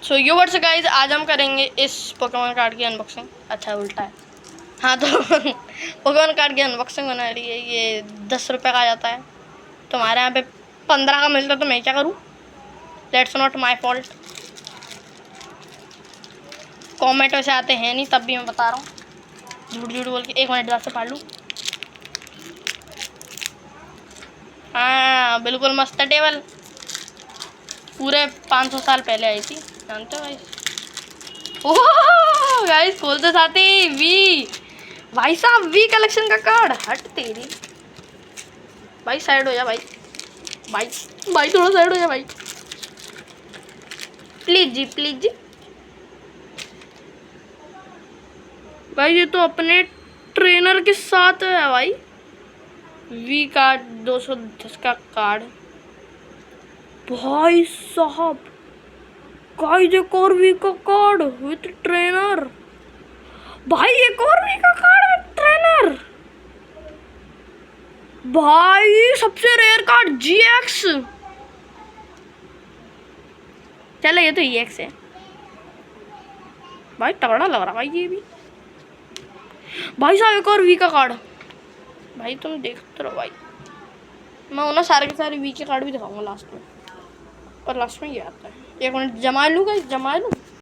सो yo what's guys, आज हम करेंगे इस पोकेमॉन कार्ड की अनबॉक्सिंग। अच्छा उल्टा है। हाँ तो पोकेमॉन कार्ड की अनबॉक्सिंग बना रही है। ये 10 रुपये का आ जाता है, तुम्हारे यहाँ पे 15 का मिलता है तो मैं क्या करूँ। That's not my fault. Comment वैसे आते हैं नहीं, तब भी मैं बता रहा हूँ झूठ झूठ बोल के। 1 मिनट बाद से फाड़ लूँ। हाँ बिल्कुल मस्त है टेबल, पूरे 500 साल पहले आई थी, जानते हो भाई। ओह गाइस खोलते साथ ही वी, भाई साहब वी कलेक्शन का कार्ड। हट तेरी भाई, साइड हो जा भाई। भाई भाई थोड़ा साइड हो जा भाई, प्लीज जी प्लीज जी। भाई ये तो अपने ट्रेनर के साथ है भाई। वी कार्ड 210 का कार्ड भाई साहब। गाइस एक और वी का कार्ड विथ ट्रेनर। भाई एक और वी का कार्ड विथ ट्रेनर। भाई सबसे रेयर कार्ड GX। चलो ये तो EX है भाई, तगड़ा लग रहा भाई ये भी। भाई साहब एक और वी का कार्ड। भाई तुम देखते रहो भाई, मैं उन्हें सारे के सारे वी के कार्ड भी दिखाऊंगा लास्ट में, और लास्ट में ये आता है। 1 मिनट जमा लूँ गाइस, जमा लूँ।